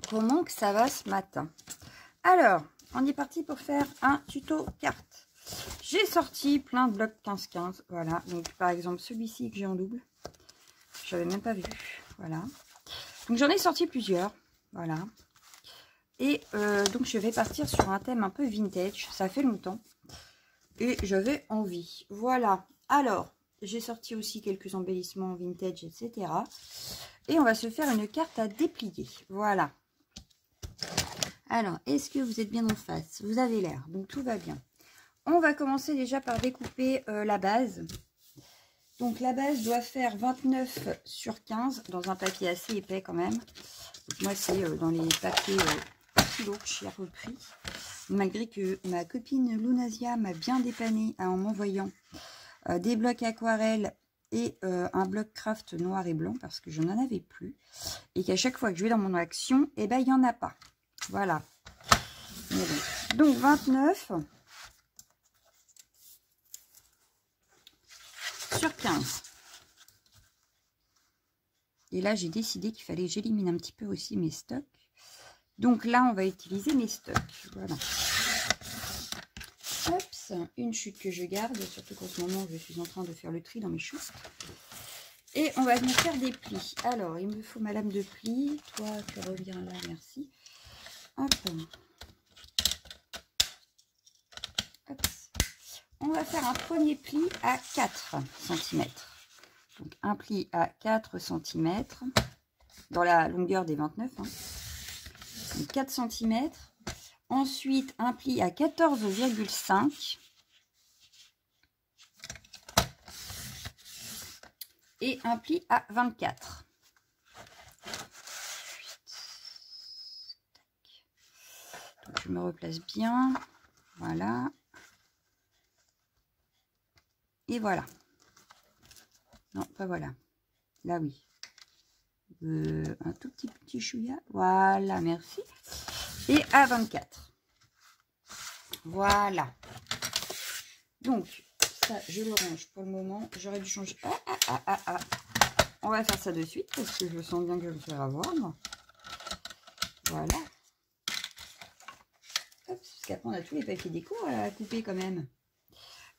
comment que ça va ce matin? Alors, on est parti pour faire un tuto carte. J'ai sorti plein de blocs 15-15, voilà. Donc, par exemple, celui-ci que j'ai en double, je n'avais même pas vu, voilà. Donc, j'en ai sorti plusieurs, voilà. Et donc, je vais partir sur un thème un peu vintage, ça fait longtemps. Et j'avais envie, voilà. Alors, j'ai sorti aussi quelques embellissements vintage, etc. Et on va se faire une carte à déplier, voilà. Alors, est-ce que vous êtes bien en face? Vous avez l'air, donc tout va bien. On va commencer déjà par découper la base. Donc, la base doit faire 29 sur 15 dans un papier assez épais quand même. Donc, moi, c'est dans les papiers kilo que j'ai repris. Malgré que ma copine Lunasia m'a bien dépanné en m'envoyant des blocs aquarelles et un bloc craft noir et blanc parce que je n'en avais plus. Et qu'à chaque fois que je vais dans mon action, eh ben, il n'y en a pas. Voilà. Donc 29 sur 15. Et là, j'ai décidé qu'il fallait que j'élimine un petit peu aussi mes stocks. Donc là, on va utiliser mes stocks. Voilà. Hop, une chute que je garde, surtout qu'en ce moment, je suis en train de faire le tri dans mes chutes. Et on va venir faire des plis. Alors, il me faut ma lame de pli. Toi, tu reviens là, merci. Hop. Hop. On va faire un premier pli à 4 cm. Donc, un pli à 4 cm dans la longueur des 29. Hein. Donc, 4 cm. Ensuite, un pli à 14,5 et un pli à 24. Donc, je me replace bien. Voilà. Et voilà. Non, pas voilà. Là, oui. Un tout petit chouïa. Voilà, merci. Et à 24. Voilà. Donc, ça, je le range pour le moment. J'aurais dû changer. On va faire ça de suite parce que je sens bien que je vais me faire avoir. Voilà. Hop, parce qu'après, on a tous les papiers déco à couper quand même.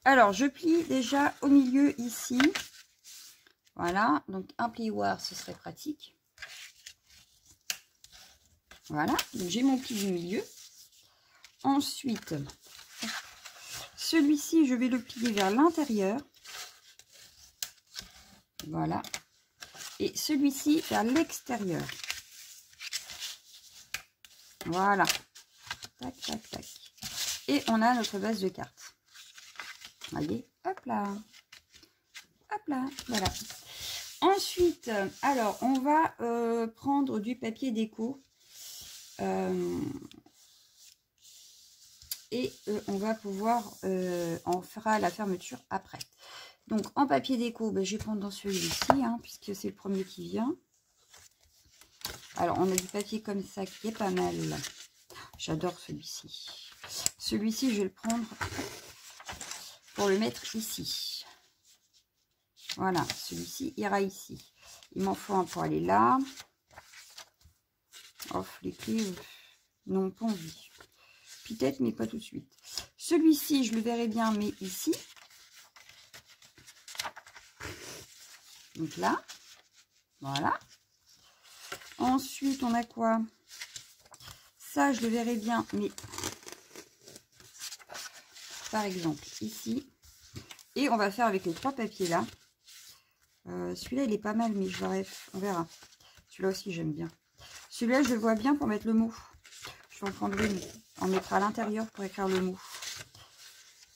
Alors, je plie déjà au milieu ici. Voilà. Donc, un plioir, ce serait pratique. Voilà. Donc, j'ai mon pli du milieu. Ensuite, celui-ci, je vais le plier vers l'intérieur. Voilà. Et celui-ci vers l'extérieur. Voilà. Tac, tac, tac. Et on a notre base de cartes. Voyez, hop là. Hop là, voilà. Ensuite, alors, on va prendre du papier déco. Et on va pouvoir, on fera la fermeture après. Donc, en papier déco, ben, je vais prendre dans celui-ci, hein, puisque c'est le premier qui vient. Alors, on a du papier comme ça qui est pas mal. J'adore celui-ci. Celui-ci, je vais le prendre pour le mettre ici. Voilà, celui-ci ira ici. Il m'en faut un pour aller là. Off, les clés, non, pas envie. Peut-être, mais pas tout de suite. Celui-ci, je le verrai bien, mais ici. Donc là, voilà. Ensuite, on a quoi? Ça, je le verrai bien, mais par exemple, ici. Et on va faire avec les trois papiers là. Celui-là, il est pas mal, mais on verra. Celui-là aussi, j'aime bien. Celui-là, je le vois bien pour mettre le mot. Je vais en prendre une. On mettra à l'intérieur pour écrire le mot.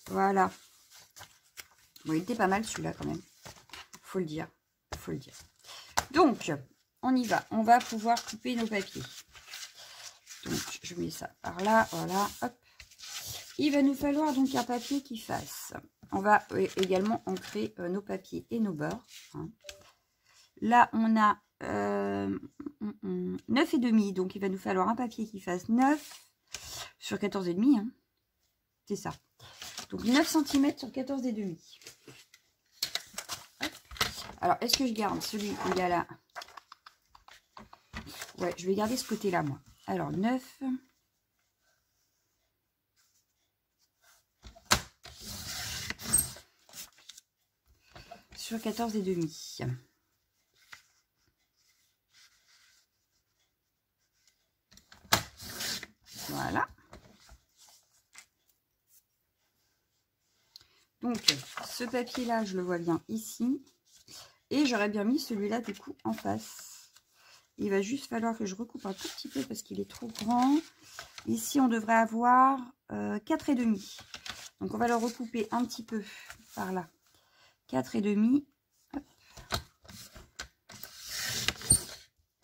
Voilà. Bon, il était pas mal celui-là quand même. Faut le dire. Faut le dire. Donc, on y va. On va pouvoir couper nos papiers. Donc, je mets ça par là. Voilà. Hop. Il va nous falloir donc un papier qui fasse. On va également ancrer nos papiers et nos bords. Hein. Là, on a 9,5. Donc, il va nous falloir un papier qui fasse 9 sur 14,5. Hein. C'est ça. Donc, 9 cm sur 14,5. Alors, est-ce que je garde celui où il y a là? Ouais, je vais garder ce côté-là, moi. Alors, 9. Sur 14 et demi. Voilà. Donc, ce papier-là, je le vois bien ici. Et j'aurais bien mis celui-là, du coup, en face. Il va juste falloir que je recoupe un tout petit peu parce qu'il est trop grand. Ici, on devrait avoir 4,5. Donc, on va le recouper un petit peu par là. 4,5. Hop.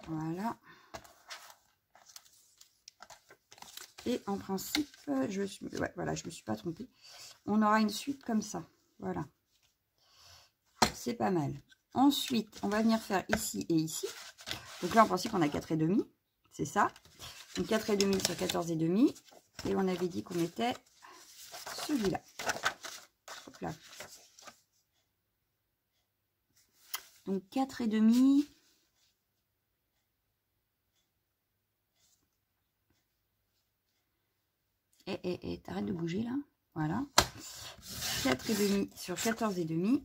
Voilà. Et en principe, je me suis pas trompée. On aura une suite comme ça. Voilà. C'est pas mal. Ensuite, on va venir faire ici et ici. Donc là, en principe, on a 4,5. C'est ça. Donc 4,5 sur 14,5. Et on avait dit qu'on mettait celui-là. Hop là. Donc 4,5. Et t'arrêtes de bouger là. Voilà. 4,5 sur 14,5.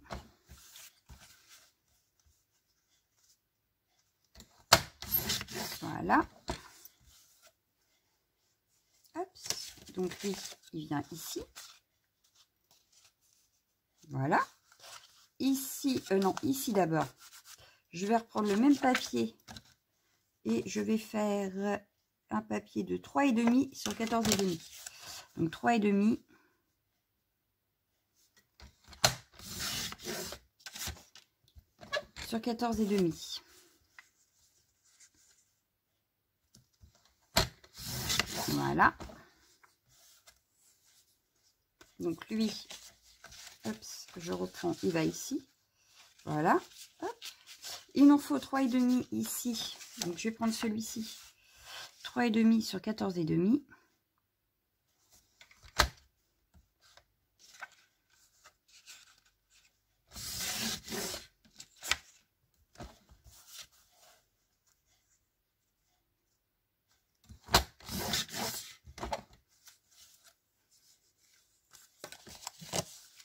Voilà. Hop. Donc lui, il vient ici. Voilà. Ici, non, ici d'abord. Je vais reprendre le même papier. Et je vais faire un papier de 3,5 sur 14,5. Donc 3,5. Sur 14,5. Voilà. Donc lui, hop, je reprends, il va ici. Voilà. Hop. Il nous faut 3,5 ici. Donc je vais prendre celui-ci. 3,5 sur 14,5.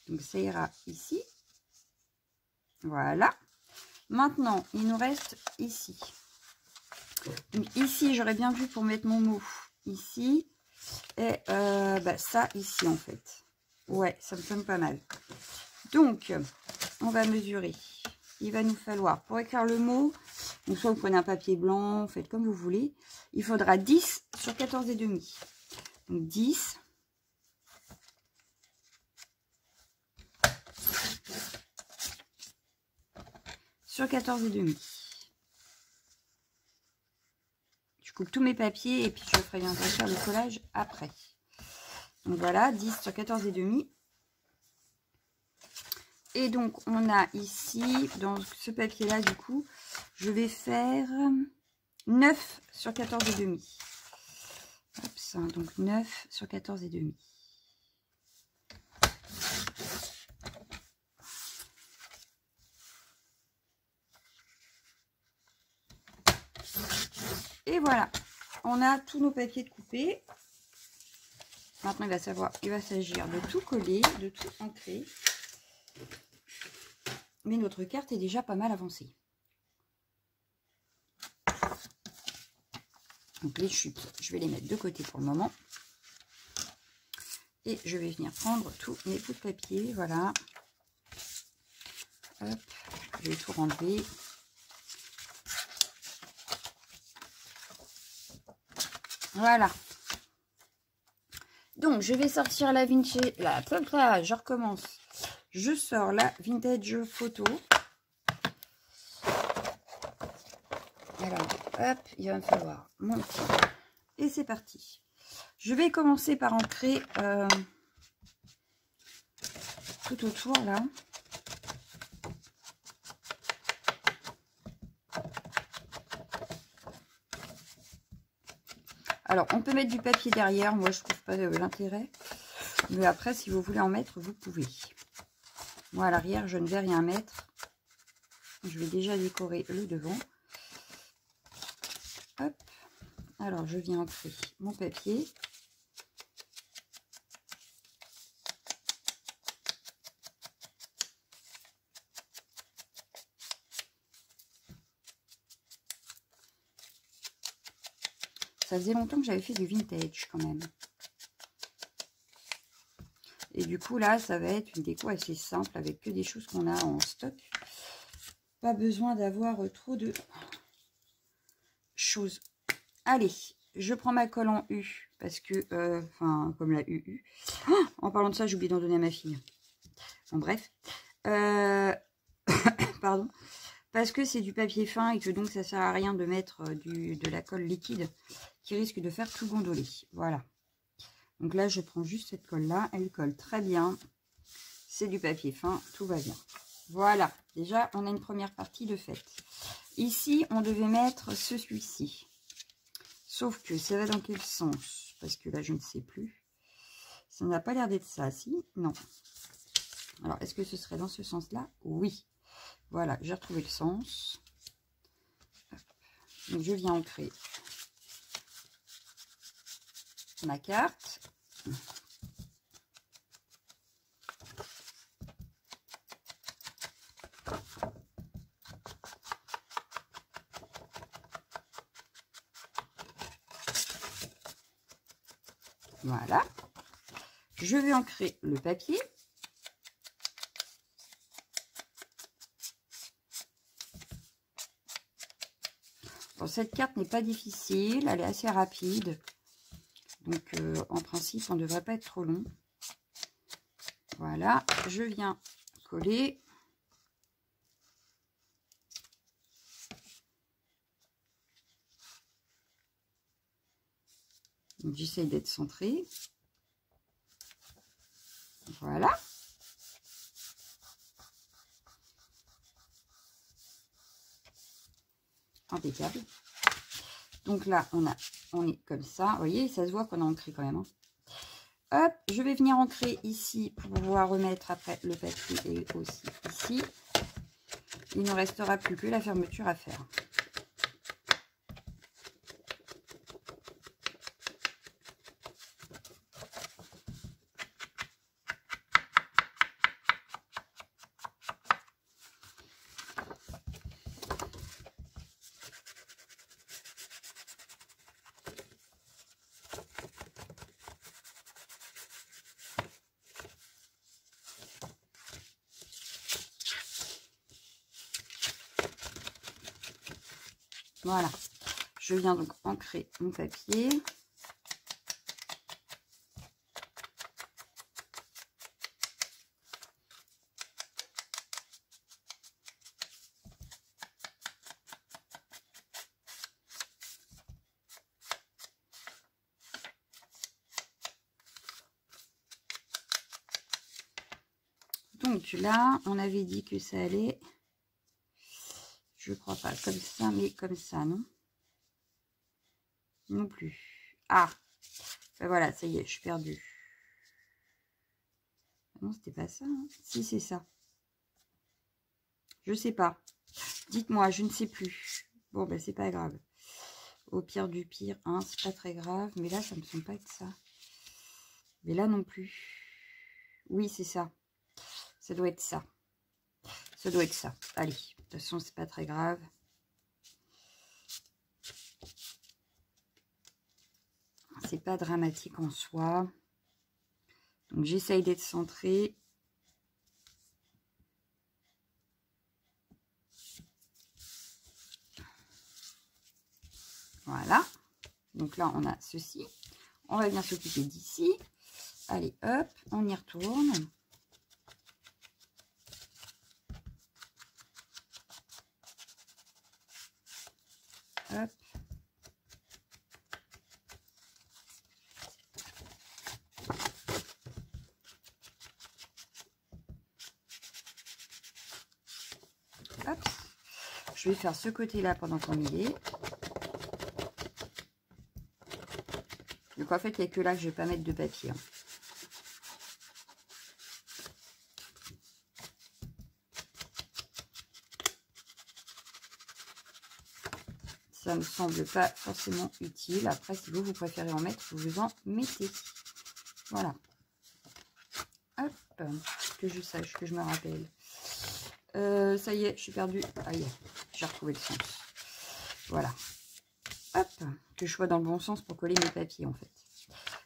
Donc ça ira ici. Voilà. Maintenant, il nous reste ici. Donc ici, j'aurais bien vu pour mettre mon mot ici. Et ça ici en fait. Ouais, ça me semble pas mal. Donc, on va mesurer. Il va nous falloir, pour écrire le mot, donc soit vous prenez un papier blanc, faites comme vous voulez. Il faudra 10 sur 14,5. Donc 10. Sur 14,5. Je coupe tous mes papiers et puis je ferai bien faire le collage après. Donc voilà, 10 sur 14,5. Et donc on a ici, dans ce papier-là, du coup, je vais faire 9 sur 14,5. Hop, ça, donc 9 sur 14,5. Et voilà, on a tous nos papiers de couper. Maintenant, il va s'agir de tout coller, de tout ancrer. Mais notre carte est déjà pas mal avancée. Donc les chutes, je vais les mettre de côté pour le moment. Et je vais venir prendre tous mes bouts de papier. Voilà. Hop, je vais tout renlever. Voilà. Donc, je vais sortir la vintage. Là, je recommence. Je sors la vintage photo. Alors, hop, il va me falloir mon petit. Et c'est parti. Je vais commencer par ancrer tout autour là. Alors, on peut mettre du papier derrière. Moi, je trouve pas l'intérêt. Mais après, si vous voulez en mettre, vous pouvez. Moi, à l'arrière, je ne vais rien mettre. Je vais déjà décorer le devant. Hop. Alors, je viens ancrer mon papier. Ça faisait longtemps que j'avais fait du vintage quand même. Et du coup, là, ça va être une déco assez simple avec que des choses qu'on a en stock. Pas besoin d'avoir trop de choses. Allez, je prends ma colle en U parce que, enfin, comme la UU. Oh, en parlant de ça, j'ai oublié d'en donner à ma fille. Bon, bref. Pardon. Parce que c'est du papier fin et que donc ça sert à rien de mettre de la colle liquide qui risque de faire tout gondoler. Voilà. Donc là, je prends juste cette colle-là. Elle colle très bien. C'est du papier fin. Tout va bien. Voilà. Déjà, on a une première partie de faite. Ici, on devait mettre celui-ci. Sauf que ça va dans quel sens? Parce que là, je ne sais plus. Ça n'a pas l'air d'être ça, si? Non. Alors, est-ce que ce serait dans ce sens-là? Oui. Voilà, j'ai retrouvé le sens. Donc, je viens ancrer ma carte. Voilà. Je vais ancrer le papier. Bon, cette carte n'est pas difficile, elle est assez rapide. Donc, en principe, on ne devrait pas être trop long. Voilà, je viens coller. J'essaye d'être centrée. Voilà. Impeccable. Donc là, on est comme ça. Vous voyez, ça se voit qu'on a ancré quand même. Hein. Hop, je vais venir ancrer ici pour pouvoir remettre après le papier et aussi ici. Il ne restera plus que la fermeture à faire. Voilà, je viens donc ancrer mon papier. Donc là, on avait dit que ça allait, je crois pas comme ça, mais comme ça, non? Non plus. Ah, ben voilà, ça y est, je suis perdue. Non, c'était pas ça. Hein. Si, c'est ça. Je sais pas. Dites-moi, je ne sais plus. Bon, ben c'est pas grave. Au pire du pire, hein, c'est pas très grave. Mais là, ça me semble pas être ça. Mais là non plus. Oui, c'est ça. Ça doit être ça. Ça doit être ça. Allez, de toute façon, c'est pas très grave. C'est pas dramatique en soi. Donc, j'essaye d'être centrée. Voilà. Donc là, on a ceci. On va bien s'occuper d'ici. Allez, hop, on y retourne. Hop. Hop. Je vais faire ce côté-là pendant qu'on y est. Donc en fait, il n'y a que là que je ne vais pas mettre de papier. Hein. Ça me semble pas forcément utile. Après, si vous préférez en mettre, vous en mettez. Voilà. Hop, que je sache, que je me rappelle. Ça y est, je suis perdue. Ah, y est, j'ai retrouvé le sens. Voilà. Hop, que je sois dans le bon sens pour coller mes papiers, en fait.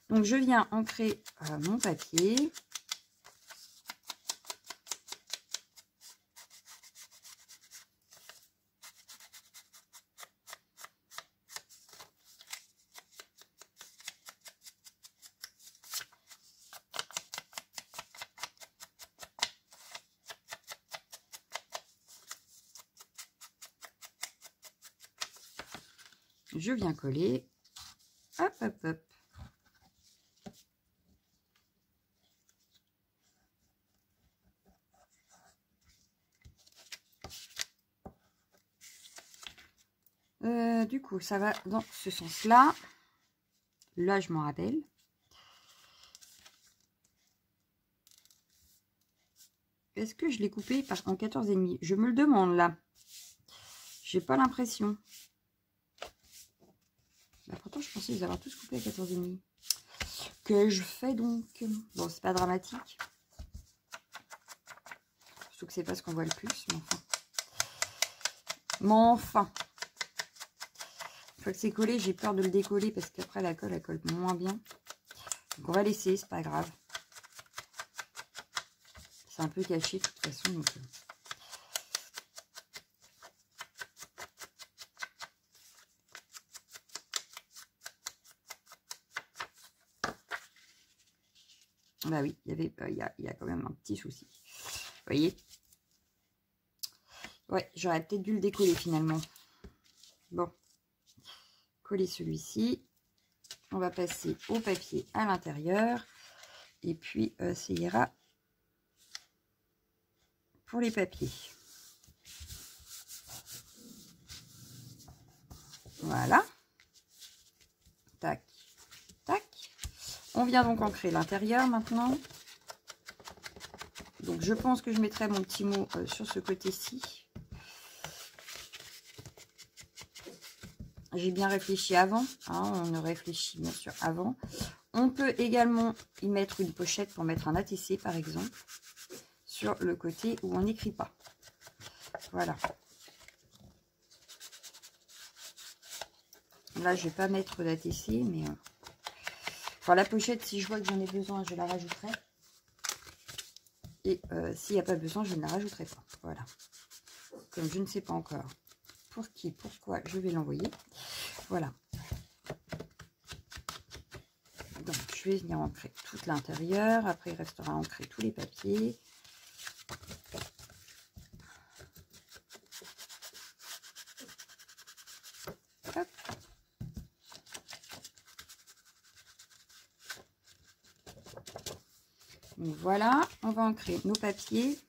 Donc, je viens ancrer mon papier. Je viens coller. Hop, hop, hop. Du coup, ça va dans ce sens-là. Là, je m'en rappelle. Est-ce que je l'ai coupé en 14,5? Je me le demande, là. J'ai pas l'impression. Bah, pourtant, je pensais les avoir tous coupés à 14,5. Que je fais donc? Bon, c'est pas dramatique. Surtout que c'est pas ce qu'on voit le plus, mais enfin. Mais enfin. Une fois que c'est collé, j'ai peur de le décoller parce qu'après la colle, elle colle moins bien. Donc on va laisser, c'est pas grave. C'est un peu caché de toute façon. Donc... Bah oui, il y a quand même un petit souci. Vous voyez? Ouais, j'aurais peut-être dû le décoller finalement. Bon. Coller celui-ci. On va passer au papier à l'intérieur. Et puis, ça ira pour les papiers. Voilà. Tac, tac. On vient donc ancrer l'intérieur maintenant. Donc, je pense que je mettrai mon petit mot sur ce côté-ci. J'ai bien réfléchi avant. Hein, on réfléchit bien sûr avant. On peut également y mettre une pochette pour mettre un ATC, par exemple, sur le côté où on n'écrit pas. Voilà. Là, je ne vais pas mettre d'ATC, mais... Enfin, la pochette, si je vois que j'en ai besoin, je la rajouterai. Et s'il n'y a pas besoin, je ne la rajouterai pas. Voilà. Comme je ne sais pas encore pour qui, pourquoi je vais l'envoyer. Voilà. Donc, je vais venir ancrer tout l'intérieur. Après, il restera ancrer tous les papiers. Hop. Donc, voilà. On va ancrer nos papiers.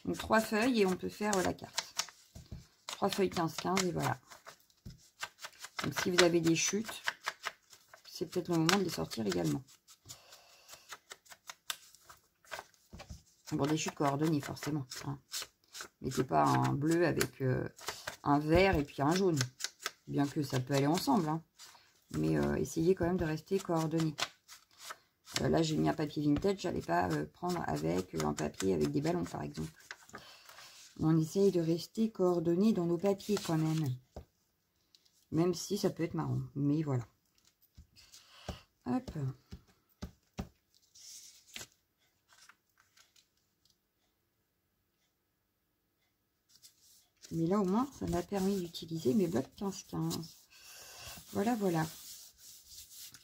Donc, 3 feuilles et on peut faire la carte. 3 feuilles 15-15 et voilà. Donc, si vous avez des chutes, c'est peut-être le moment de les sortir également. Bon, des chutes coordonnées, forcément. Hein. Mettez pas un bleu avec un vert et puis un jaune. Bien que ça peut aller ensemble. Hein. Mais essayez quand même de rester coordonné. Là, j'ai mis un papier vintage. J'allais pas prendre avec un papier avec des ballons, par exemple. On essaye de rester coordonné dans nos papiers quand même. Même si ça peut être marrant. Mais voilà. Hop. Mais là, au moins, ça m'a permis d'utiliser mes blocs 15-15. Voilà, voilà.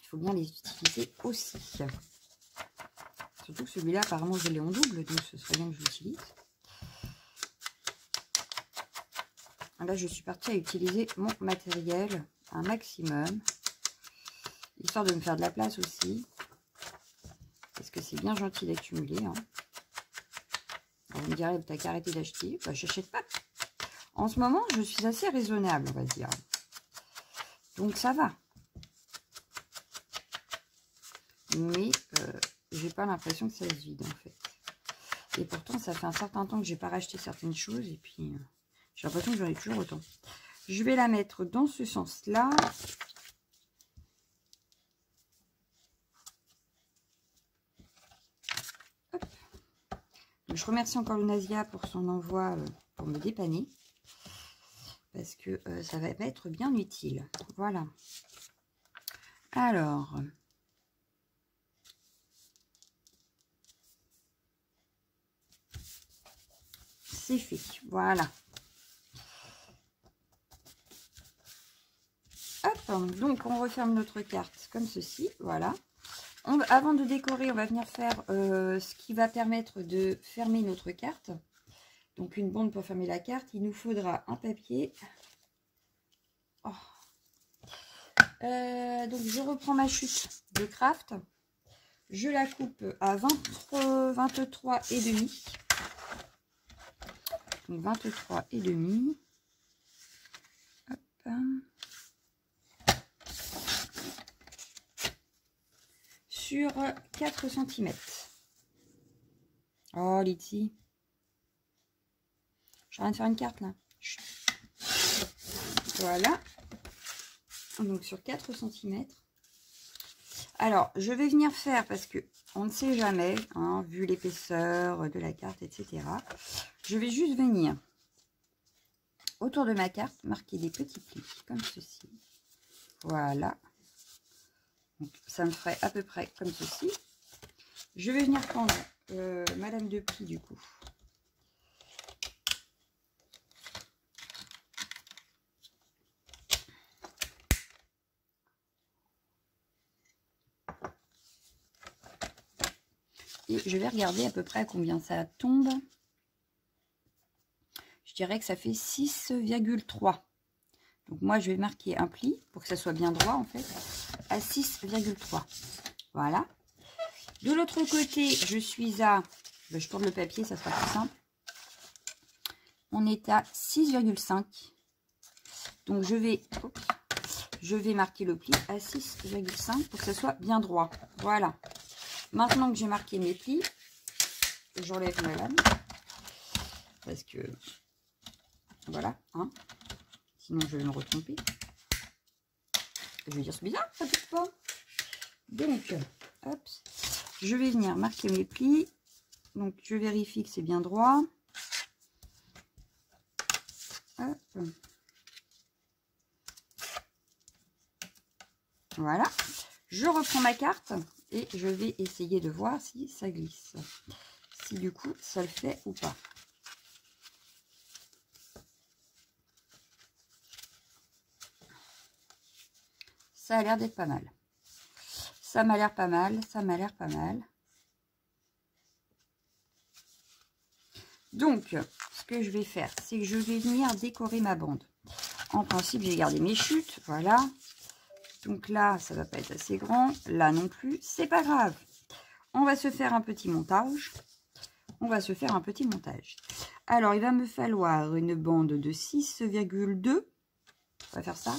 Il faut bien les utiliser aussi. Surtout que celui-là, apparemment, je l'ai en double. Donc, ce serait bien que je l'utilise. Là, je suis partie à utiliser mon matériel un maximum. Histoire de me faire de la place aussi. Parce que c'est bien gentil d'accumuler. Hein. On me dirait, t'as qu'à arrêter d'acheter. Bah, j'achète pas. En ce moment, je suis assez raisonnable, on va dire. Donc, ça va. Mais, j'ai pas l'impression que ça se vide, en fait. Et pourtant, ça fait un certain temps que j'ai pas racheté certaines choses. Et puis, J'ai l'impression que j'en ai toujours autant. Je vais la mettre dans ce sens-là. Je remercie encore le Nasia pour son envoi pour me dépanner. Parce que ça va m'être bien utile. Voilà. Alors. C'est fait. Voilà. Hop. Donc, on referme notre carte comme ceci. Voilà. Avant de décorer, on va venir faire ce qui va permettre de fermer notre carte. Donc, une bande pour fermer la carte. Il nous faudra un papier. Oh. Donc, je reprends ma chute de craft. Je la coupe à 23,5. Donc, 23,5. Hop. Sur 4 cm. Oh, Liti. J'ai rien de faire une carte là. Voilà. Donc sur 4 cm. Alors, je vais venir faire, parce que on ne sait jamais, hein, vu l'épaisseur de la carte, etc. Je vais juste venir autour de ma carte, marquer des petits plis, comme ceci. Voilà. Donc, ça me ferait à peu près comme ceci. Je vais venir prendre ma lame de pli du coup. Et je vais regarder à peu près à combien ça tombe. Je dirais que ça fait 6,3. Donc moi, je vais marquer un pli pour que ça soit bien droit en fait, à 6,3. Voilà. De l'autre côté, je suis à... je tourne le papier, ça sera plus simple. On est à 6,5. Donc je vais marquer le pli à 6,5 pour que ça soit bien droit. Voilà. Maintenant que j'ai marqué mes plis, j'enlève ma lame. Parce que... voilà, hein. Sinon je vais me retromper. Je vais dire c'est bizarre, ça pique pas. Donc, hop, je vais venir marquer mes plis. Donc je vérifie que c'est bien droit. Hop. Voilà. Je reprends ma carte et je vais essayer de voir si ça glisse. Si du coup ça le fait ou pas. Ça a l'air d'être pas mal. Ça m'a l'air pas mal. Ça m'a l'air pas mal. Donc, ce que je vais faire, c'est que je vais venir décorer ma bande. En principe, j'ai gardé mes chutes. Voilà. Donc là, ça va pas être assez grand. Là non plus. C'est pas grave. On va se faire un petit montage. On va se faire un petit montage. Alors, il va me falloir une bande de 6,2. On va faire ça.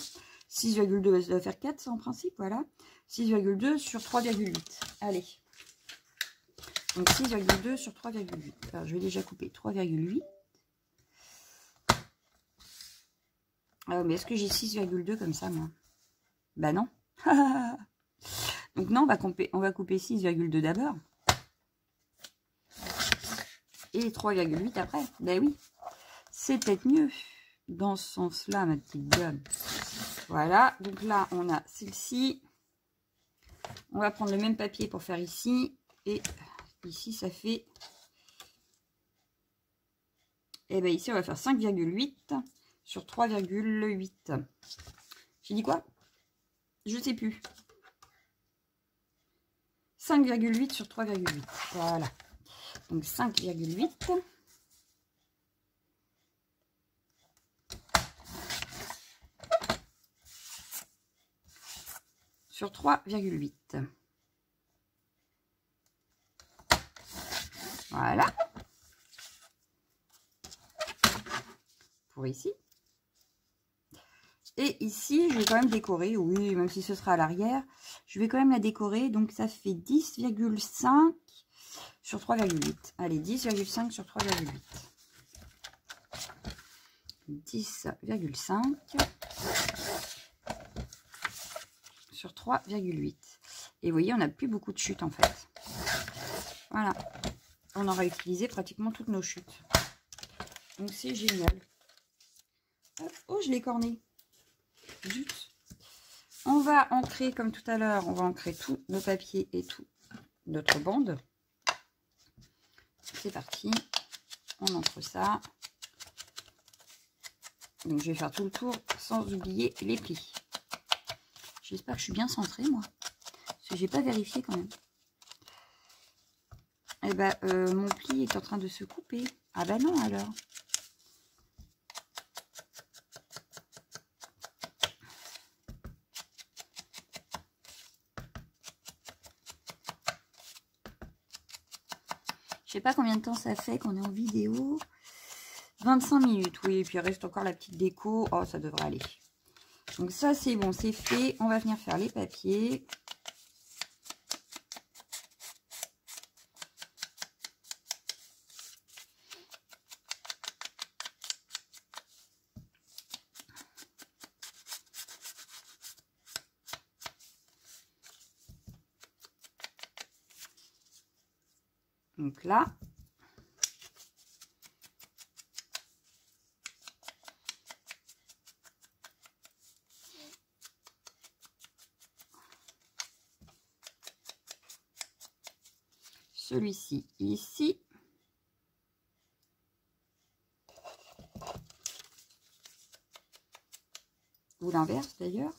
6,2, ça doit faire 4 en principe, voilà. 6,2 sur 3,8. Allez. Donc 6,2 sur 3,8. Alors je vais déjà couper 3,8. Mais est-ce que j'ai 6,2 comme ça, moi? Bah non. Donc non, on va couper 6,2 d'abord. Et 3,8 après. Bah oui. C'est peut-être mieux. Dans ce sens-là, ma petite dame. Voilà, donc là, on a celle-ci. On va prendre le même papier pour faire ici. Et ici, ça fait... et bien ici, on va faire 5,8 sur 3,8. J'ai dit quoi? Je ne sais plus. 5,8 sur 3,8. Voilà. Donc 5,8. Sur 3,8. Voilà. Pour ici. Et ici, je vais quand même décorer. Oui, même si ce sera à l'arrière. Je vais quand même la décorer. Donc, ça fait 10,5 sur 3,8. Allez, 10,5 sur 3,8. 10,5 sur 3,8. Et vous voyez, on n'a plus beaucoup de chutes en fait. Voilà. On aura utilisé pratiquement toutes nos chutes. Donc c'est génial. Hop. Oh, je l'ai corné. Zut. On va ancrer comme tout à l'heure. On va ancrer tous nos papiers et tout notre bande. C'est parti. On ancre ça. Donc je vais faire tout le tour sans oublier les plis. J'espère que je suis bien centrée moi. Parce que j'ai pas vérifié quand même. Eh ben mon pli est en train de se couper. Ah bah non alors. Je sais pas combien de temps ça fait qu'on est en vidéo. 25 minutes, oui, et puis il reste encore la petite déco. Oh, ça devrait aller. Donc ça, c'est bon, c'est fait. On va venir faire les papiers. Donc là, celui-ci ici. Ou l'inverse d'ailleurs.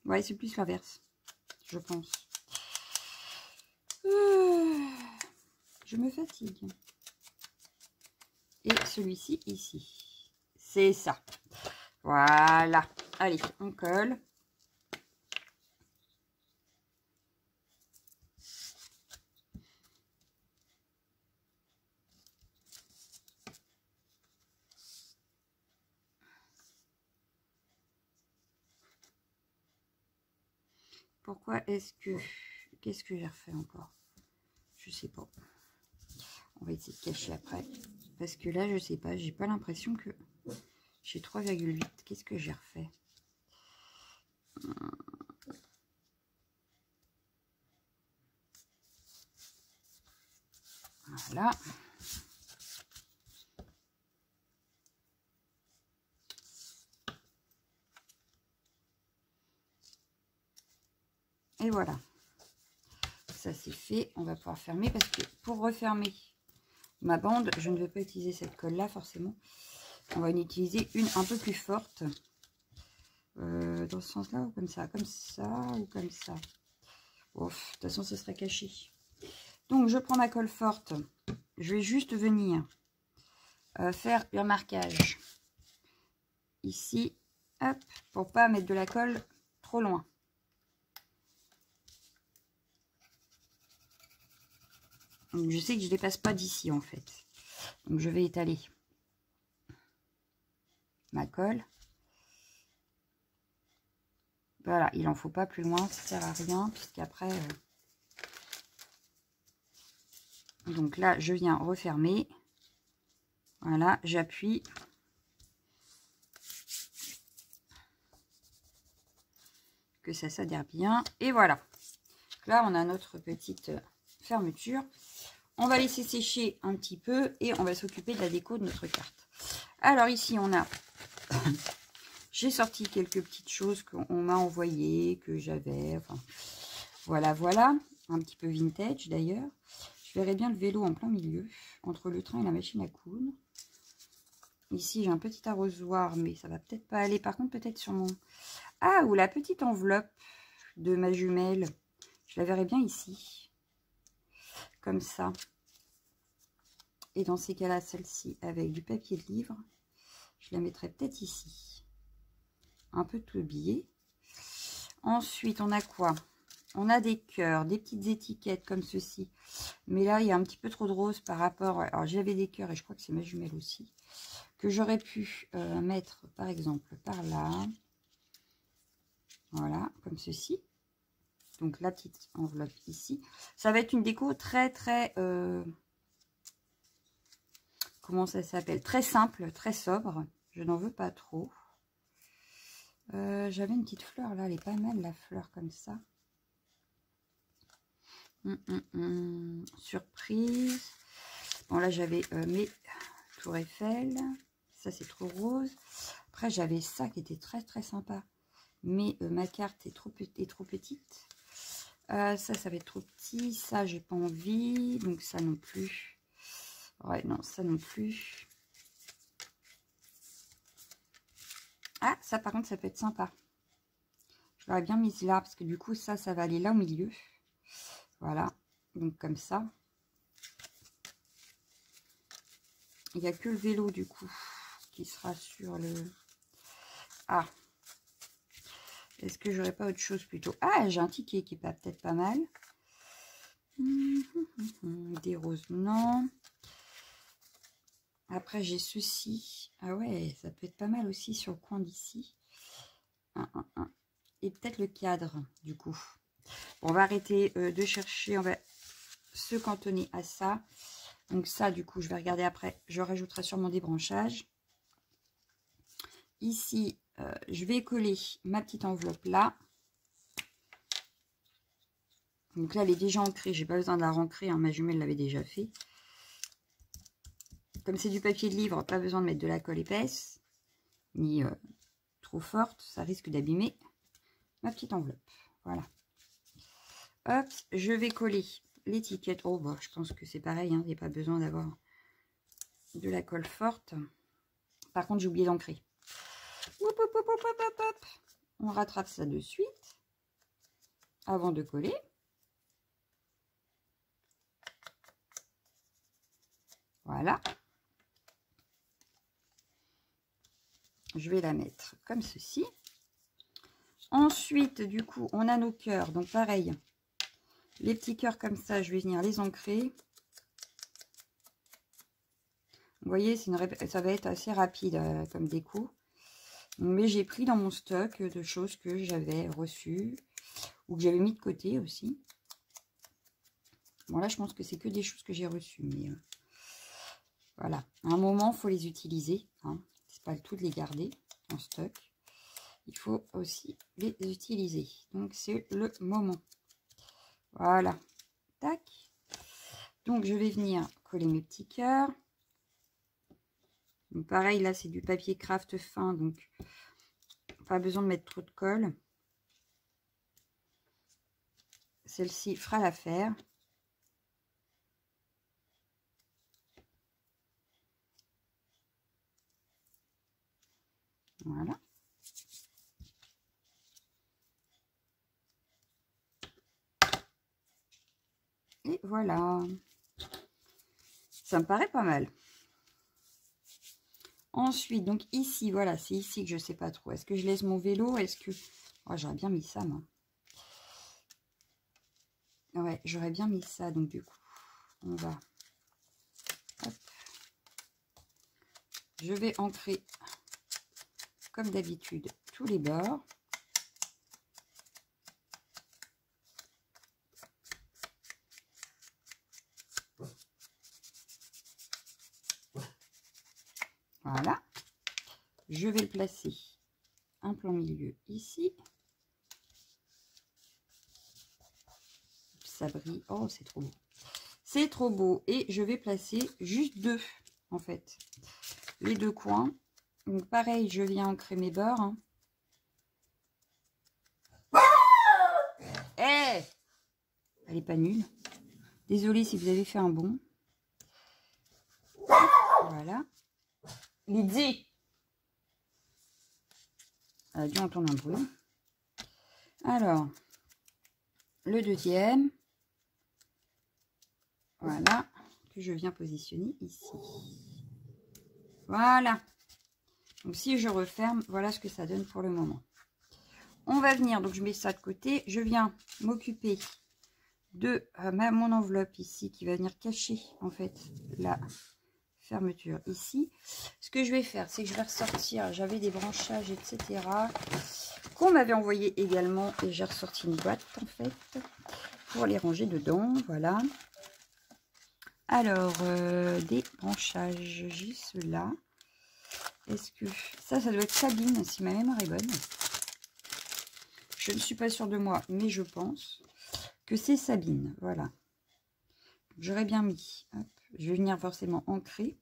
Ouais, c'est plus l'inverse, je pense. Je me fatigue. Et celui-ci ici. C'est ça. Voilà. Allez, on colle. Pourquoi est-ce que... Qu'est-ce que j'ai refait encore? Je sais pas. On va essayer de cacher après. Parce que là, je sais pas. J'ai pas l'impression que... J'ai 3,8. Qu'est-ce que j'ai refait? Voilà. Et voilà. Ça c'est fait. On va pouvoir fermer parce que pour refermer ma bande, je ne vais pas utiliser cette colle là forcément. On va en utiliser une un peu plus forte. Dans ce sens là ou comme ça ou comme ça. Bon, de toute façon ce serait caché. Donc je prends ma colle forte. Je vais juste venir faire un marquage ici. Hop, pour pas mettre de la colle trop loin. Donc, je sais que je ne dépasse pas d'ici en fait. Donc je vais étaler ma colle. Voilà, il n'en faut pas plus loin, ça sert à rien, puisqu'après... Donc là, je viens refermer. Voilà, j'appuie. Que ça s'adhère bien. Et voilà. Là, on a notre petite fermeture. On va laisser sécher un petit peu et on va s'occuper de la déco de notre carte. Alors ici, on a... J'ai sorti quelques petites choses qu'on m'a envoyées, que j'avais. Enfin, voilà, voilà. Un petit peu vintage d'ailleurs. Je verrais bien le vélo en plein milieu, entre le train et la machine à coudre. Ici, j'ai un petit arrosoir, mais ça va peut-être pas aller. Par contre, peut-être sur mon... Ah, ou la petite enveloppe de ma jumelle. Je la verrais bien ici. Comme ça. Et dans ces cas-là, celle-ci, avec du papier de livre, je la mettrai peut-être ici. Un peu tout billet. Ensuite, on a quoi? On a des cœurs, des petites étiquettes comme ceci. Mais là, il y a un petit peu trop de rose par rapport... Alors, j'avais des cœurs et je crois que c'est ma jumelle aussi. Que j'aurais pu mettre, par exemple, par là. Voilà, comme ceci. Donc, la petite enveloppe ici. Ça va être une déco très, très... comment comment ça s'appelle? Très simple, très sobre. Je n'en veux pas trop. J'avais une petite fleur là, elle est pas mal la fleur comme ça. Surprise. Bon là j'avais mes Tour Eiffel. Ça c'est trop rose. Après j'avais ça qui était très très sympa. Mais ma carte est trop petite. Ça va être trop petit. Ça j'ai pas envie. Donc ça non plus. Ouais non ça non plus. Ah, ça par contre, ça peut être sympa. Je l'aurais bien mise là, parce que du coup, ça va aller là au milieu. Voilà, donc comme ça. Il n'y a que le vélo, du coup, qui sera sur le... Ah, est-ce que j'aurais pas autre chose plutôt? Ah, j'ai un ticket qui est peut-être pas mal. Des roses, non. Après, j'ai ceci. Ah ouais, ça peut être pas mal aussi sur le coin d'ici. Et peut-être le cadre, du coup. Bon, on va arrêter de chercher. On va se cantonner à ça. Donc ça, du coup, je vais regarder après. Je rajouterai sûrement des branchages. Ici, je vais coller ma petite enveloppe là. Donc là, elle est déjà ancrée. J'ai pas besoin de la rancrer, hein. Ma jumelle l'avait déjà fait. Comme c'est du papier de livre, pas besoin de mettre de la colle épaisse. Ni trop forte. Ça risque d'abîmer ma petite enveloppe. Voilà. Hop, je vais coller l'étiquette. Oh, bah, je pense que c'est pareil. Hein. Il n'y a pas besoin d'avoir de la colle forte. Par contre, j'ai oublié d'ancrer. On rattrape ça de suite. Avant de coller. Voilà. Je vais la mettre comme ceci. Ensuite, du coup, on a nos cœurs. Donc, pareil, les petits cœurs comme ça, je vais venir les ancrer. Vous voyez, ça va être assez rapide comme déco. Mais j'ai pris dans mon stock de choses que j'avais reçues ou que j'avais mis de côté aussi. Bon, là, je pense que c'est que des choses que j'ai reçues. Mais voilà, à un moment, il faut les utiliser. Hein. C'est pas le tout de les garder en stock. Il faut aussi les utiliser. Donc, c'est le moment. Voilà. Tac. Donc, je vais venir coller mes petits cœurs. Donc, pareil, là, c'est du papier craft fin. Donc, pas besoin de mettre trop de colle. Celle-ci fera l'affaire. Voilà. Et voilà. Ça me paraît pas mal. Ensuite, donc ici, voilà, c'est ici que je sais pas trop. Est-ce que je laisse mon vélo? Est-ce que... Oh, j'aurais bien mis ça, moi. Ouais, j'aurais bien mis ça. Donc, du coup, on va... Hop. Je vais ancrer, comme d'habitude, tous les bords. Voilà. Je vais le placer un plein milieu ici. Ça brille. Oh, c'est trop beau. C'est trop beau. Et je vais placer juste deux, en fait. Les deux coins. Donc, pareil, je viens ancrer mes bords. Hein. Hey, elle n'est pas nulle. Désolée si vous avez fait un bond. Voilà. Lydie, elle a dû entendre un bruit. Alors, le deuxième. Voilà. Que je viens positionner ici. Voilà. Donc, si je referme, voilà ce que ça donne pour le moment. On va venir, donc je mets ça de côté. Je viens m'occuper de mon enveloppe ici qui va venir cacher en fait la fermeture ici. Ce que je vais faire, c'est que je vais ressortir, j'avais des branchages, etc. qu'on m'avait envoyé également et j'ai ressorti une boîte en fait pour les ranger dedans. Voilà. Alors, des branchages, j'ai ceux-là. Est-ce que ça doit être Sabine, si ma mémoire est bonne. Je ne suis pas sûre de moi, mais je pense que c'est Sabine. Voilà. J'aurais bien mis. Hop, je vais venir forcément ancrer,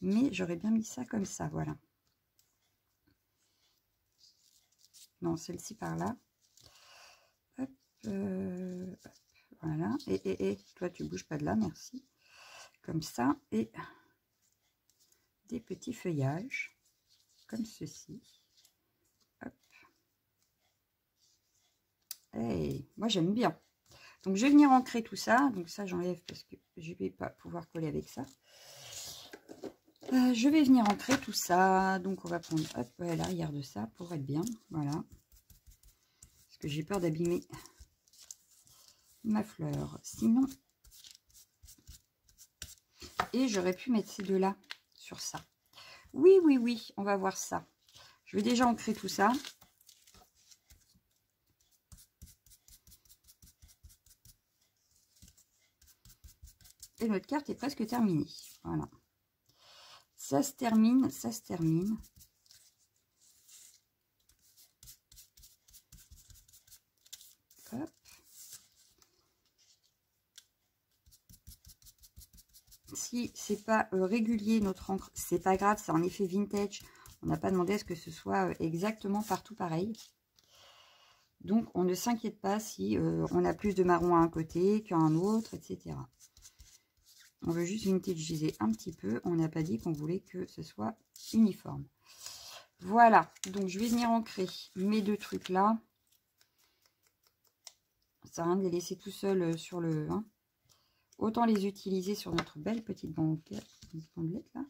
mais j'aurais bien mis ça comme ça. Voilà. Non, celle-ci par là. Hop, hop, voilà. Et toi, tu bouges pas de là, merci. Comme ça. Et des petits feuillages, comme ceci. Hop. Et moi, j'aime bien. Donc, je vais venir ancrer tout ça. Donc, ça, j'enlève parce que je ne vais pas pouvoir coller avec ça. Je vais venir ancrer tout ça. Donc, on va prendre l'arrière de ça pour être bien. Voilà. Parce que j'ai peur d'abîmer ma fleur. Sinon, et j'aurais pu mettre ces deux-là sur ça. Oui, oui, oui, on va voir ça. Je vais déjà ancrer tout ça. Et notre carte est presque terminée. Voilà. Ça se termine, ça se termine. Hop. Si c'est pas régulier notre encre, c'est pas grave, c'est en effet vintage. On n'a pas demandé à ce que ce soit exactement partout pareil. Donc on ne s'inquiète pas si on a plus de marron à un côté qu'à un autre, etc. On veut juste vintagiser un petit peu. On n'a pas dit qu'on voulait que ce soit uniforme. Voilà, donc je vais venir ancrer mes deux trucs là. Ça sert à rien de les laisser tout seuls sur le... Hein. Autant les utiliser sur notre belle petite bandelette là.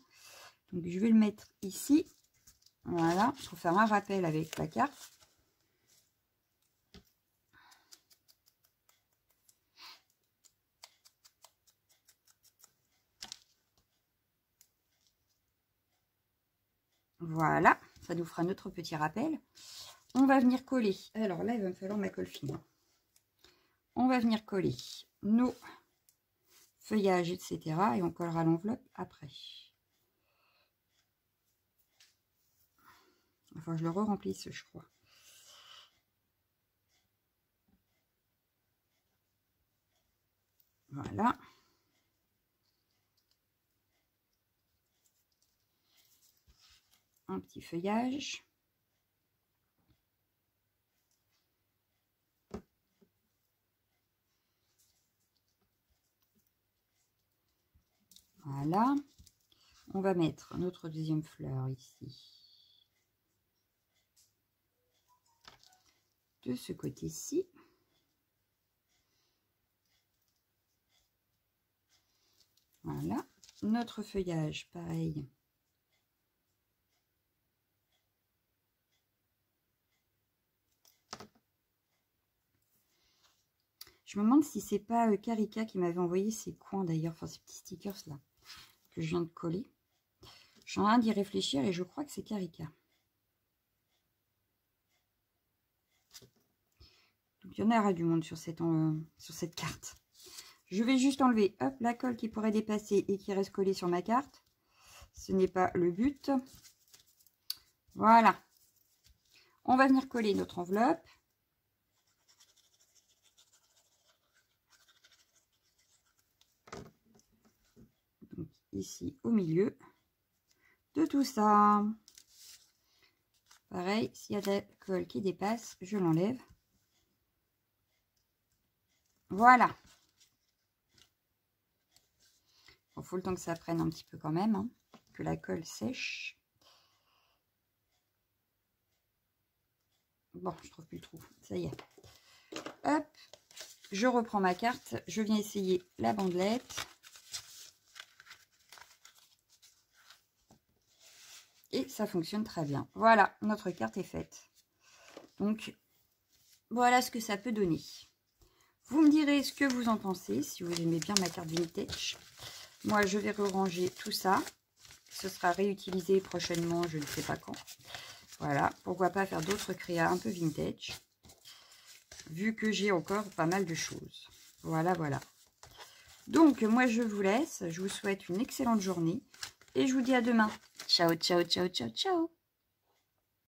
Donc je vais le mettre ici. Voilà, pour faire un rappel avec la carte. Voilà, ça nous fera notre petit rappel. On va venir coller. Alors là, il va me falloir ma colle fine. On va venir coller nos feuillages, etc. Et on collera l'enveloppe après. Enfin, je le re-remplisse, je crois. Voilà. Un petit feuillage. Voilà. On va mettre notre deuxième fleur ici. De ce côté-ci. Voilà. Notre feuillage, pareil. Je me demande si c'est pas Karika qui m'avait envoyé ces coins d'ailleurs, enfin ces petits stickers là, que je viens de coller. Je suis en train d'y réfléchir et je crois que c'est Karika. Donc il y en aura du monde sur cette carte. Je vais juste enlever hop, la colle qui pourrait dépasser et qui reste collée sur ma carte. Ce n'est pas le but. Voilà. On va venir coller notre enveloppe. Donc ici au milieu de tout ça. Pareil, s'il y a de la colle qui dépasse, je l'enlève. Voilà. Il faut le temps que ça prenne un petit peu quand même, hein, que la colle sèche. Bon, je trouve plus le trou. Ça y est. Hop, je reprends ma carte. Je viens essayer la bandelette. Et ça fonctionne très bien. Voilà, notre carte est faite. Donc, voilà ce que ça peut donner. Vous me direz ce que vous en pensez, si vous aimez bien ma carte vintage. Moi, je vais ranger tout ça. Ce sera réutilisé prochainement, je ne sais pas quand. Voilà, pourquoi pas faire d'autres créas un peu vintage. Vu que j'ai encore pas mal de choses. Voilà, voilà. Donc, moi, je vous laisse. Je vous souhaite une excellente journée. Et je vous dis à demain. Ciao, ciao, ciao, ciao, ciao.